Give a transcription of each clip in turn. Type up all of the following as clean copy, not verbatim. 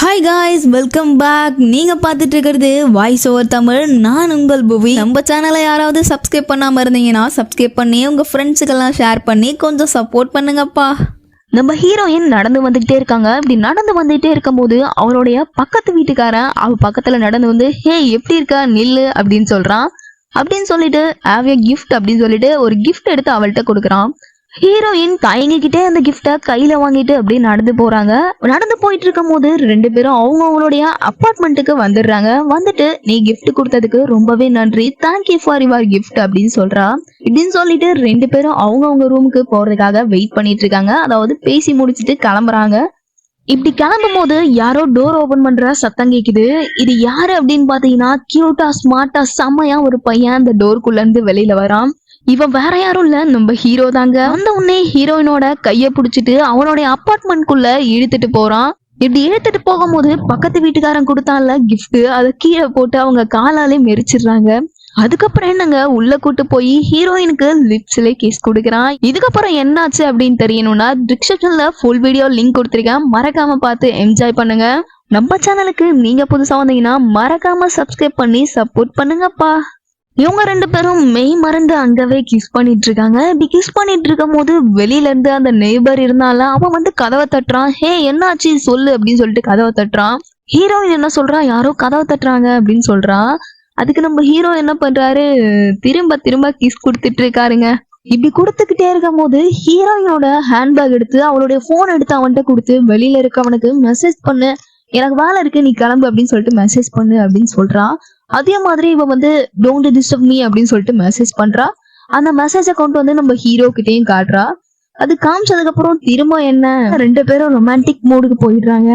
Hi guys, welcome back. நீங்கள் பார்த்துட்டு இருக்கிறது வாய்ஸ் ஓவர் தமிழ். நான் உங்கள் புவி. நம்ம சேனலை யாராவது சப்ஸ்கிரைப் பண்ணாமல் இருந்தீங்கன்னா சப்ஸ்கிரைப் பண்ணி உங்கள் ஃப்ரெண்ட்ஸுக்கெல்லாம் ஷேர் பண்ணி கொஞ்சம் சப்போர்ட் பண்ணுங்கப்பா. நம்ம ஹீரோயின் நடந்து வந்துகிட்டே இருக்காங்க. இப்படி நடந்து வந்துகிட்டே இருக்கும் போது அவளுடைய பக்கத்து வீட்டுக்காரன் அவ பக்கத்துல நடந்து வந்து, ஹே எப்படி இருக்கா, நில்லு அப்படின்னு சொல்றான். அப்படின்னு சொல்லிட்டு ஹேவ் எ கிஃப்ட் அப்படின்னு சொல்லிட்டு ஒரு கிஃப்ட் எடுத்து அவள்கிட்ட கொடுக்குறான். ஹீரோயின் தயங்கிக்கிட்டே அந்த கிஃப்டை கையில வாங்கிட்டு அப்படியே நடந்து போறாங்க. நடந்து போயிட்டு இருக்கும் போது ரெண்டு பேரும் அவங்களுடைய அப்பார்ட்மெண்ட்டுக்கு வந்துடுறாங்க. வந்துட்டு, நீ கிஃப்ட் கொடுத்ததுக்கு ரொம்பவே நன்றி, தேங்க்யூ ஃபார் யுவர் கிஃப்ட் அப்படின்னு சொல்றா. இப்படின்னு சொல்லிட்டு ரெண்டு பேரும் அவங்க ரூமுக்கு போறதுக்காக வெயிட் பண்ணிட்டு இருக்காங்க. அதாவது பேசி முடிச்சுட்டு கிளம்புறாங்க. இப்படி கிளம்பும் போது யாரோ டோர் ஓபன் பண்ற சத்தம் கேக்குது. இது யாரு அப்படின்னு பாத்தீங்கன்னா, கியூட்டா ஸ்மார்ட்டா செம்மையா ஒரு பையன் அந்த டோருக்குள்ள இருந்து வெளியில வரான். இவன் வேற யாரும் இல்ல, நம்ம ஹீரோ தாங்க. அந்த உடனே ஹீரோயினோட கைய புடிச்சிட்டு அவனுடைய அப்பார்ட்மெண்ட்குள்ள இழுத்துட்டு போறான். இப்படி இழுத்துட்டு போகும்போது பக்கத்து வீட்டுக்காரன் கொடுத்தான்ல கிஃப்ட், அதை கீழே போட்டு அவங்க காலாலே மெரிச்சிடுறாங்க. அதுக்கப்புறம் என்னங்க, உள்ள கூட்டு போய் ஹீரோயினுக்கு லிப்ஸ்ல கிஸ் கொடுக்குறான். இதுக்கப்புறம் என்னாச்சு அப்படின்னு தெரியணும்னா டிஸ்கிரிப்ஷன்ல ஃபுல் வீடியோ லிங்க் கொடுத்துருக்கேன், மறக்காம பார்த்து என்ஜாய் பண்ணுங்க. நம்ம சேனலுக்கு நீங்க புதுசா வந்தீங்கன்னா மறக்காம சப்ஸ்கிரைப் பண்ணி சப்போர்ட் பண்ணுங்கப்பா. இவங்க ரெண்டு பேரும் மெய் மறந்து அங்கவே கிஸ் பண்ணிட்டு இருக்காங்க. இப்படி கிஸ் பண்ணிட்டு இருக்கும் போது வெளியில இருந்து அந்த நெய்பர் இருந்தால அவன் வந்து கதவை தட்டுறான். ஹே என்னாச்சு சொல்லு அப்படின்னு சொல்லிட்டு கதவை தட்டுறான். ஹீரோயின் என்ன சொல்றா, யாரோ கதவை தட்டுறாங்க அப்படின்னு சொல்றா. அதுக்கு நம்ம ஹீரோ என்ன பண்றாரு, திரும்ப திரும்ப கிஸ் கொடுத்துட்டு இருக்காருங்க. இப்படி கொடுத்துக்கிட்டே இருக்கும் போது ஹீரோயினோட ஹேண்ட்பேக் எடுத்து அவளுடைய போன் எடுத்து அவன்கிட்ட கொடுத்து, வெளியில இருக்கவனுக்கு மெசேஜ் பண்ணு, எனக்கு வேலை இருக்கு, நீ கிளம்பு அப்படின்னு சொல்லிட்டு மெசேஜ் பண்ணு அப்படின்னு சொல்றா. அதே மாதிரி இவ வந்து டோன்ட் டிஸ்டர்ப் மீ அப்படின்னு சொல்லிட்டு மெசேஜ் பண்றா. அந்த மெசேஜை கொண்டு வந்து நம்ம ஹீரோ கிட்டையும் காட்டுறா. அது காமிச்சதுக்கு அப்புறம் திரும்ப என்ன, ரெண்டு பேரும் ரொமான்டிக் மூடுக்கு போயிடுறாங்க.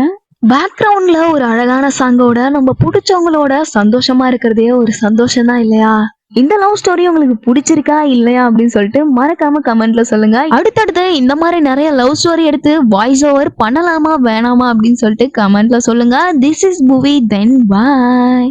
பேக்ரவுண்ட்ல ஒரு அழகான சாங்கோட நம்ம பிடிச்சவங்களோட சந்தோஷமா இருக்கிறதே ஒரு சந்தோஷம் தான் இல்லையா? இந்த லவ் ஸ்டோரி உங்களுக்கு பிடிச்சிருக்கா இல்லையா அப்படின்னு சொல்லிட்டு மறக்காம கமெண்ட்ல சொல்லுங்க. அடுத்தடுத்து இந்த மாதிரி நிறைய லவ் ஸ்டோரி எடுத்து வாய்ஸ் ஓவர் பண்ணலாமா வேணாமா அப்படின்னு சொல்லிட்டு கமெண்ட்ல சொல்லுங்க. திஸ் இஸ் புவி, தென் பாய்.